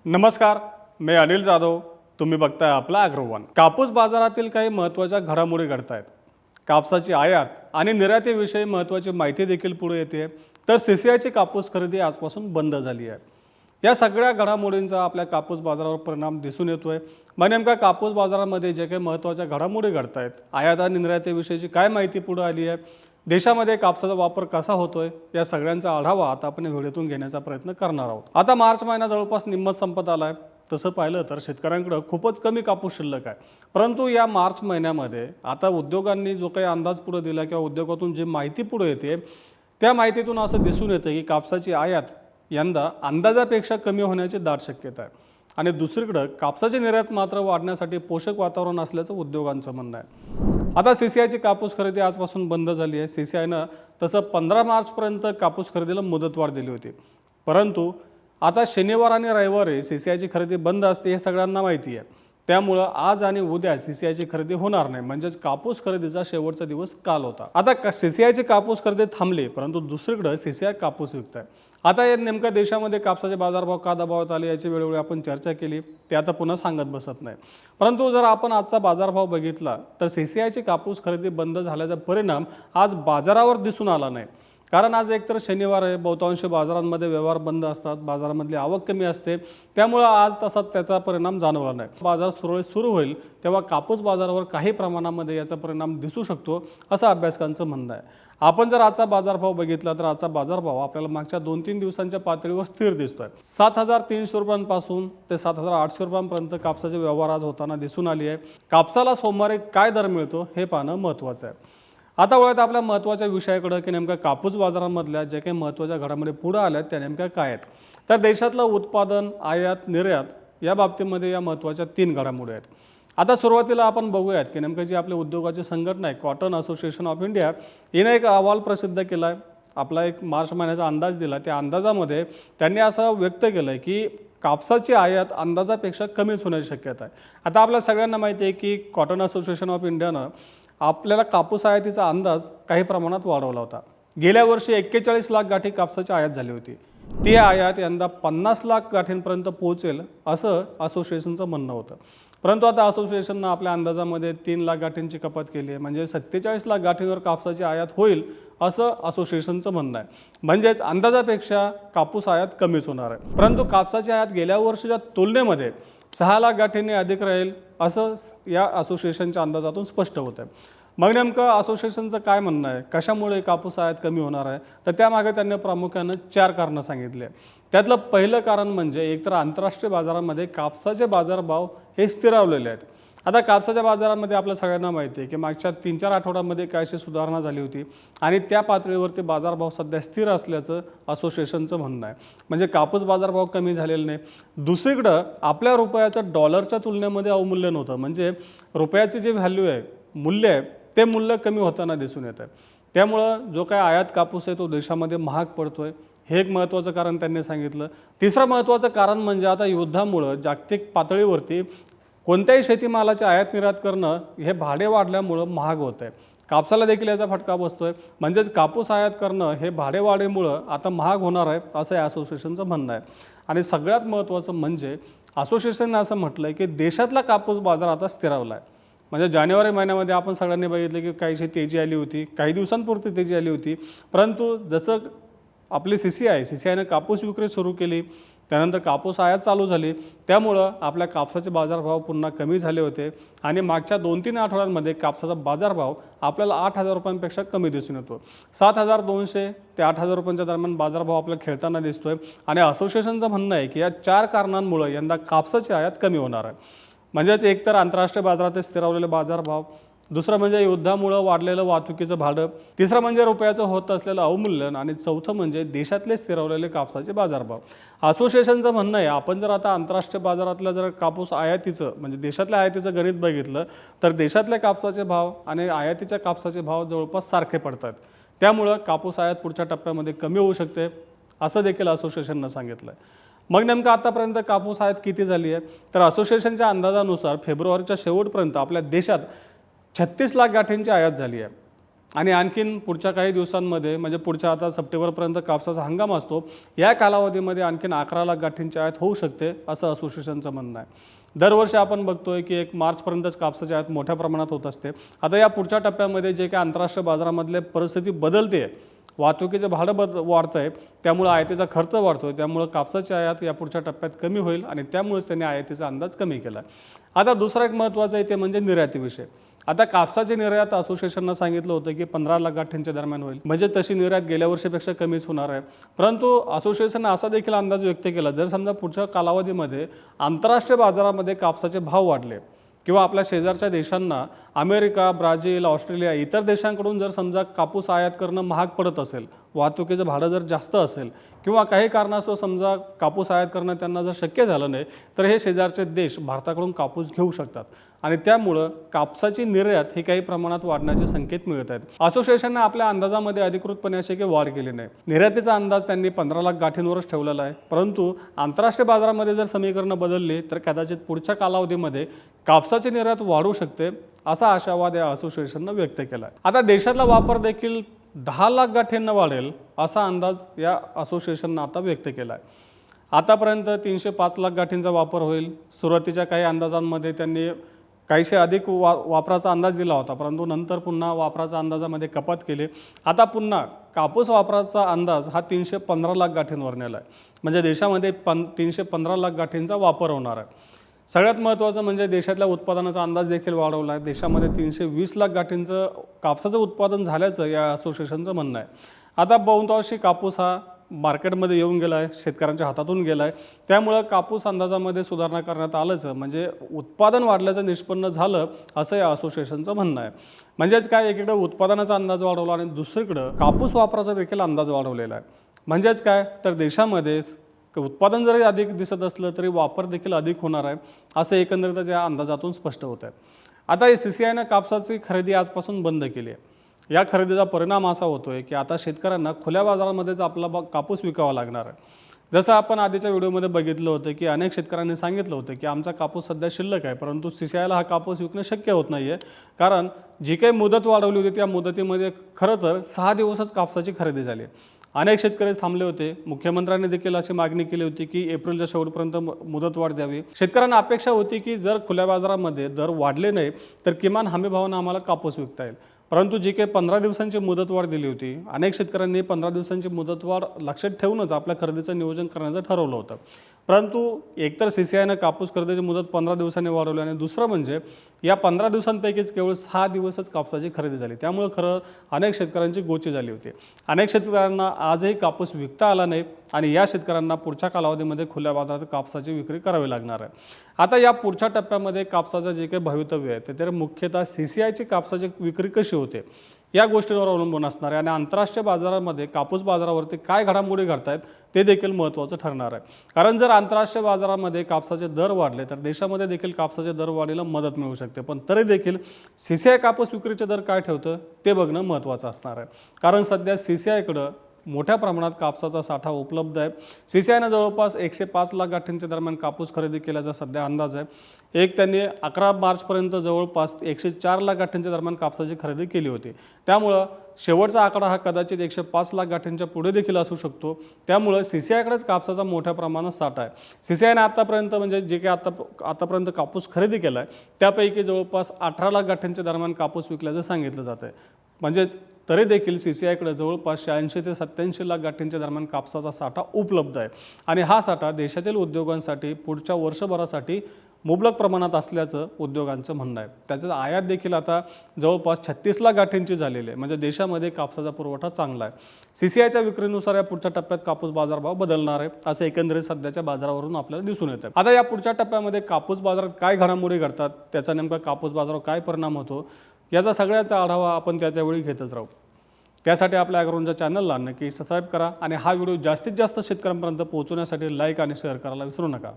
नमस्कार, मी अनिल जाधव. तुम्ही बघताय आपला अग्रवन. कापूस बाजारातील काही महत्त्वाच्या घडामोडी घडत आहेत. कापसाची आयात आणि निर्यातीविषयी महत्त्वाची माहिती देखील पुढे येते. तर सीसीआयची कापूस खरेदी आजपासून बंद झाली आहे. या सगळ्या घडामोडींचा आपल्या कापूस बाजारावर परिणाम दिसून येतोय. मग नेमका कापूस बाजारामध्ये जे काही महत्त्वाच्या घडामोडी घडत आहेत, आयात आणि निर्यातीविषयीची काय माहिती पुढे आली आहे, देशामध्ये कापसाचा वापर कसा होतोय, या सगळ्यांचा आढावा आता आपण व्हिडिओतून घेण्याचा प्रयत्न करणार आहोत. आता मार्च महिना जवळपास निम्मत संपत आलाय. तसं पाहिलं तर शेतकऱ्यांकडे खूपच कमी कापूस शिल्लक आहे. परंतु या मार्च महिन्यामध्ये आता उद्योगांनी जो काही अंदाज पुढे दिला किंवा उद्योगातून जी माहिती पुढे येते, त्या माहितीतून असं दिसून येतं की कापसाची आयात यंदा अंदाजापेक्षा कमी होण्याची दाट शक्यता आहे. आणि दुसरीकडे कापसाची निर्यात मात्र वाढण्यासाठी पोषक वातावरण असल्याचं उद्योगांचं म्हणणं आहे. आता सीसीआयची कापूस खरेदी आजपासून बंद झाली आहे. सीसीआयनं तसं 15 मार्चपर्यंत कापूस खरेदीला मुदतवाढ दिली होती. परंतु आता शनिवार आणि रविवारी सीसीआयची खरेदी बंद असते हे सगळ्यांना माहिती आहे. त्यामुळं आज आणि उद्या सीसीआयची खरेदी होणार नाही. म्हणजेच कापूस खरेदीचा शेवटचा दिवस काल होता. आता सीसीआयची कापूस खरेदी थांबली, परंतु दुसरीकडे सीसीआय कापूस विकत आहे. आता या नेमक्या देशामध्ये कापसाचे बाजारभाव का दबावात आले याची वेळोवेळी आपण चर्चा केली, ते आता पुन्हा सांगत बसत नाही. परंतु जर आपण आजचा बाजारभाव बघितला तर सीसीआयची कापूस खरेदी बंद झाल्याचा परिणाम आज बाजारावर दिसून आला नाही. कारण आज एकतर शनिवार आहे, बहुतांश बाजारांमध्ये व्यवहार बंद असतात, बाजारामधली आवक कमी असते. त्यामुळं आज तसा त्याचा परिणाम जाणवला नाही. बाजार सुरळीत सुरू होईल तेव्हा कापूस बाजारावर काही प्रमाणामध्ये याचा परिणाम दिसू शकतो, असं अभ्यासकांचं म्हणणं आहे. आपण जर आजचा बाजारभाव बघितला तर आजचा बाजारभाव आपल्याला मागच्या 2-3 दिवसांच्या पातळीवर स्थिर दिसतोय. 7,300 रुपयांपासून ते 7,800 रुपयांपर्यंत कापसाचे व्यवहार आज होताना दिसून आली आहे. कापसाला सोमवारी काय दर मिळतो हे पाहणं महत्त्वाचं आहे. आता वळत आपल्या महत्त्वाच्या विषयाकडे की नेमक्या कापूस बाजारामधल्या ज्या काही महत्त्वाच्या घडामोडी पुढे आल्या त्या नेमक्या काय आहेत. तर देशातलं उत्पादन, आयात, निर्यात या बाबतीमध्ये या महत्त्वाच्या 3 घडामोडी आहेत. आता सुरुवातीला आपण बघूयात की नेमकं जी आपल्या उद्योगाची संघटना आहे कॉटन असोसिएशन ऑफ इंडिया, हिने एक अहवाल प्रसिद्ध केला आहे. आपला एक मार्च महिन्याचा अंदाज दिला. त्या अंदाजामध्ये त्यांनी असं व्यक्त केलं आहे की कापसाची आयात अंदाजापेक्षा कमीच होण्याची शक्यता आहे. आता आपल्या सगळ्यांना माहिती आहे की कॉटन असोसिएशन ऑफ इंडियानं आपल्याला कापूस आयातीचा अंदाज काही प्रमाणात वाढवला होता. गेल्या वर्षी 41 लाख गाठी कापसाची आयात झाली होती. ती आयात यंदा 50 लाख गाठींपर्यंत पोहोचेल असं असोसिएशनचं म्हणणं होतं. परंतु आता असोसिएशननं आपल्या अंदाजामध्ये 3 लाख गाठींची कपात केली आहे. म्हणजे 47 लाख गाठींवर कापसाची आयात होईल असं असोसिएशनचं म्हणणं आहे. म्हणजेच अंदाजापेक्षा कापूस आयात कमीच होणार आहे. परंतु कापसाची आयात गेल्या वर्षीच्या तुलनेमध्ये 6 लाख गाठींनी अधिक राहील असं या असोसिएशनच्या अंदाजातून स्पष्ट होतं आहे. मग नेमकं असोसिएशनचं काय म्हणणं आहे, कशामुळे कापूस आयात कमी होणार आहे, तर त्यामागे त्यांनी प्रामुख्यानं 4 कारणं सांगितले. त्यातलं पहिलं कारण म्हणजे एकतर आंतरराष्ट्रीय बाजारामध्ये कापसाचे बाजारभाव हे स्थिरावलेले आहेत. आता कापसाच्या बाजारामध्ये आपल्या सगळ्यांना माहिती आहे की मागच्या 3-4 आठवड्यांमध्ये काहीशी सुधारणा झाली होती आणि त्या पातळीवरती बाजारभाव सध्या स्थिर असल्याचं असोसिएशनचं म्हणणं आहे. म्हणजे कापूस बाजारभाव कमी झालेला नाही. दुसरीकडं आपल्या रुपयाचं डॉलरच्या तुलनेमध्ये अवमूल्यन होतं. म्हणजे रुपयाची जे व्हॅल्यू आहे, मूल्य आहे, ते मूल्य कमी होताना दिसून येतं आहे. त्यामुळं जो काय आयात कापूस आहे तो देशामध्ये महाग पडतो आहे, हे एक महत्त्वाचं कारण त्यांनी सांगितलं. तिसरं महत्त्वाचं कारण म्हणजे आता युद्धामुळं जागतिक पातळीवरती कोणत्याही शेतीमालाची आयात निर्यात करणं हे भाडे वाढल्यामुळं महाग होतं आहे. कापसाला देखील याचा फटका बसतो आहे. म्हणजेच कापूस आयात करणं हे भाडेवाढीमुळं आता महाग होणार आहे असं या असोसिएशनचं म्हणणं आहे. आणि सगळ्यात महत्त्वाचं म्हणजे असोसिएशनने असं म्हटलं आहे की देशातला कापूस बाजार आता स्थिरावला आहे. म्हणजे जानेवारी महिन्यामध्ये आपण सगळ्यांनी बघितलं की काहीशी तेजी आली होती, काही दिवसांपुरती तेजी आली होती. परंतु जसं आपली सीसीआयनं कापूस विक्री सुरू केली, त्यानंतर कापूस आयात चालू झाली, त्यामुळं आपल्या कापसाचे बाजारभाव पुन्हा कमी झाले होते. आणि मागच्या 2-3 आठवड्यांमध्ये कापसाचा बाजारभाव आपल्याला 8,000 रुपयांपेक्षा कमी दिसून येतो. 7,200 ते 8,000 रुपयांच्या दरम्यान बाजारभाव आपल्याला खेळताना दिसतोय. आणि असोसिएशनचं म्हणणं आहे की या 4 कारणांमुळे यंदा कापसाची आयात कमी होणार आहे. म्हणजेच एकतर आंतरराष्ट्रीय बाजारात स्थिरावलेले बाजारभाव, दुसरं म्हणजे युद्धामुळं वाढलेलं वाहतुकीचं भाडं, तिसरं म्हणजे रुपयाचं होत असलेलं अवमूल्यन आणि चौथं म्हणजे देशातले स्थिरावलेले कापसाचे बाजारभाव. असोसिएशनचं म्हणणं आहे आपण जर आता आंतरराष्ट्रीय बाजारातलं जर कापूस आयातीचं म्हणजे देशातल्या आयातीचं गणित बघितलं तर देशातल्या कापसाचे भाव आणि आयातीच्या कापसाचे भाव जवळपास सारखे पडतात. त्यामुळं कापूस आयात पुढच्या टप्प्यामध्ये कमी होऊ शकते असं देखील असोसिएशननं सांगितलं आहे. मग नेमकं आतापर्यंत कापूस आयात किती झाली आहे, तर असोसिएशनच्या अंदाजानुसार फेब्रुवारीच्या शेवटपर्यंत आपल्या देशात 36 लाख गाठींची आयात झाली आहे. आणि आणखीन पुढच्या काही दिवसांमध्ये म्हणजे पुढच्या आता सप्टेंबरपर्यंत कापसाचा हंगाम असतो, या कालावधीमध्ये आणखीन 11 लाख गाठींची आयात होऊ शकते असं असोसिएशनचं म्हणणं आहे. दरवर्षी आपण बघतोय की 1 मार्चपर्यंतच कापसाची आयात मोठ्या प्रमाणात होत असते. आता या पुढच्या टप्प्यामध्ये जे काही आंतरराष्ट्रीय बाजारामधले परिस्थिती बदलते, वाहतुकीचं भाडं वाढतं आहे, त्यामुळे आयातीचा खर्च वाढतो आहे, त्यामुळे कापसाची आयात या पुढच्या टप्प्यात कमी होईल आणि त्यामुळेच त्यांनी आयातीचा अंदाज कमी केला आहे. आता दुसरा एक महत्त्वाचा आहे ते म्हणजे निर्यातीविषयी. आता कापसाची निर्यात असोसिएशननं सांगितलं होतं की 15 लाख गाठींच्या दरम्यान होईल, म्हणजे तशी निर्यात गेल्या वर्षीपेक्षा कमीच होणार आहे. परंतु असोसिएशननं असा देखील अंदाज व्यक्त केला, जर समजा पुढच्या कालावधीमध्ये आंतरराष्ट्रीय बाजारामध्ये कापसाचे भाव वाढले किंवा आपल्या शेजारच्या देशांना अमेरिका, ब्राझील, ऑस्ट्रेलिया इतर देशांकडून जर समजा कापूस आयात करणं महाग पडत असेल, वाहतुकीचं भाडं जर जास्त असेल किंवा काही कारणास्तव समजा कापूस आयात करणं त्यांना जर शक्य झालं नाही, तर हे शेजारचे देश भारताकडून कापूस घेऊ शकतात आणि त्यामुळं कापसाची निर्यात ही काही प्रमाणात वाढण्याचे संकेत मिळत आहेत. असोसिएशनने आपल्या अंदाजामध्ये अधिकृतपणे अशी काही वाढ केली नाही. निर्यातीचा अंदाज त्यांनी 15 लाख गाठींवरच ठेवलेला आहे, परंतु आंतरराष्ट्रीय बाजारामध्ये जर समीकरणं बदलली तर कदाचित पुढच्या कालावधीमध्ये कापसाची निर्यात वाढू शकते असा आशावाद या असोसिएशननं व्यक्त केला आहे. आता देशातला वापर देखील 10 लाख गाठींना वाढेल असा अंदाज या असोसिएशननं आता व्यक्त केला आहे. आतापर्यंत 305 लाख गाठींचा वापर होईल. सुरुवातीच्या काही अंदाजांमध्ये त्यांनी काहीशे अधिक वापराचा अंदाज दिला होता, परंतु नंतर पुन्हा वापराचा अंदाजामध्ये कपात केली. आता पुन्हा कापूस वापराचा अंदाज हा 315 लाख गाठींवर नेला आहे, म्हणजे देशामध्ये 315 लाख गाठींचा वापर होणार आहे. सगळ्यात महत्त्वाचं म्हणजे देशातल्या उत्पादनाचा अंदाज देखील वाढवला आहे. देशामध्ये 320 लाख गाठींचं कापसाचं उत्पादन झाल्याचं या असोसिएशनचं म्हणणं आहे. आता बहुतांशी कापूस हा मार्केटमध्ये येऊन गेला आहे, शेतकऱ्यांच्या हातातून गेला आहे, त्यामुळं कापूस अंदाजामध्ये सुधारणा करण्यात आल्याचं म्हणजे उत्पादन वाढल्याचं निष्पन्न झालं असं या असोसिएशनचं म्हणणं आहे. म्हणजेच काय, एकीकडे उत्पादनाचा अंदाज वाढवला आणि दुसरीकडं कापूस वापराचा देखील अंदाज वाढवलेला आहे. म्हणजेच काय, तर देशामध्ये उत्पादन जरी अधिक दिसत असलं तरी वापर देखील अधिक होणार आहे असं एकंदरीतच या अंदाजातून स्पष्ट होत आहे. आता CCIनं कापसाची खरेदी आजपासून बंद केली आहे. या खरेदीचा परिणाम असा होतो आहे की आता शेतकऱ्यांना खुल्या बाजारामध्येच आपला कापूस विकावा लागणार आहे. जसं आपण आधीच्या व्हिडिओमध्ये बघितलं होतं की अनेक शेतकऱ्यांनी सांगितलं होतं की आमचा कापूस सध्या शिल्लक आहे, परंतु CCIला हा कापूस विकणं शक्य होत नाही आहे, कारण जी काही मुदत वाढवली होती त्या मुदतीमध्ये खरं तर 6 दिवसच कापसाची खरेदी झाली. अनेक शेतकरी थांबले होते. मुख्यमंत्र्यांनी देखील अशी मागणी केली होती की एप्रिलच्या शेवटपर्यंत मुदतवाढ द्यावी. शेतकऱ्यांना अपेक्षा होती की जर खुल्या बाजारामध्ये दर वाढले नाही तर किमान हमीभावानं आम्हाला कापूस विकता येईल, परंतु जी काही 15 दिवसांची मुदतवाढ दिली होती, अनेक शेतकऱ्यांनी 15 दिवसांची मुदतवाढ लक्षात ठेवूनच आपल्या खरेदीचं नियोजन करण्याचं ठरवलं होतं. परंतु एकतर CCIनं कापूस खरेदीची मुदत 15 दिवसांनी वाढवली आणि दुसरं म्हणजे या 15 दिवसांपैकीच केवळ 6 दिवसच कापसाची खरेदी झाली. त्यामुळे खरं अनेक शेतकऱ्यांची गोची झाली होती. अनेक शेतकऱ्यांना आजही कापूस विकता आला नाही आणि या शेतकऱ्यांना पुढच्या कालावधीमध्ये खुल्या बाजारात कापसाची विक्री करावी लागणार आहे. आता या पुढच्या टप्प्यामध्ये कापसाचं जे काही भवितव्य आहे ते तर मुख्यतः CCIची कापसाची विक्री कशी होते या गोष्टींवर अवलंबून असणार आहे आणि आंतरराष्ट्रीय बाजारामध्ये कापूस बाजारावरती काय घडामोडी घडत आहेत ते देखील महत्त्वाचं ठरणार आहे. कारण जर आंतरराष्ट्रीय बाजारामध्ये कापसाचे दर वाढले तर देशामध्ये देखील कापसाचे दर वाढीला मदत मिळू शकते, पण तरी देखील CCI कापूस विक्रीचे दर काय ठेवतं ते बघणं महत्त्वाचं असणार आहे. कारण सध्या CCIकडं मोठ्या प्रमाणात कापसाचा साठा उपलब्ध आहे. CCIनं जवळपास 105 लाख गाठींच्या दरम्यान कापूस खरेदी केल्याचा सध्या अंदाज आहे. त्यांनी 11 मार्चपर्यंत जवळपास 104 लाख गाठींच्या दरम्यान कापसाची खरेदी केली होती. त्यामुळं शेवटचा आकडा हा कदाचित 105 लाख गाठींच्या पुढे देखील असू शकतो. त्यामुळं CCIकडेच कापसाचा मोठ्या प्रमाणात साठा आहे. CCIनं आतापर्यंत म्हणजे जे काही आतापर्यंत कापूस खरेदी केला आहे त्यापैकी जवळपास 18 लाख गाठींच्या दरम्यान कापूस विकल्याचं सांगितलं जातं आहे. म्हणजेच तरी देखील CCIकडे जवळपास 86 ते 87 लाख गाठींच्या दरम्यान कापसाचा साठा उपलब्ध आहे आणि हा साठा देशातील उद्योगांसाठी पुढच्या वर्षभरासाठी मुबलक प्रमाणात असल्याचं उद्योगांचं म्हणणं आहे. त्याचं आयात देखील आता जवळपास 36 लाख गाठींची झालेली आहे, म्हणजे देशामध्ये कापसाचा पुरवठा चांगला आहे. CCIच्या विक्रीनुसार या पुढच्या टप्प्यात कापूस बाजारभाव बदलणार आहे असं एकंदरीत सध्याच्या बाजारावरून आपल्याला दिसून येतं. आता या पुढच्या टप्प्यामध्ये कापूस बाजारात काय घडामोडी घडतात, त्याचा नेमका कापूस बाजारावर काय परिणाम होतो याचा सगळ्याचा आढावा आपण त्यावेळी घेतच राहू. त्यासाठी आपल्या ॲग्रोवनच्या चॅनलला नक्की सबस्क्राईब करा आणि हा व्हिडिओ जास्तीत जास्त शेतकऱ्यांपर्यंत पोहोचवण्यासाठी लाईक आणि शेअर करायला विसरू नका.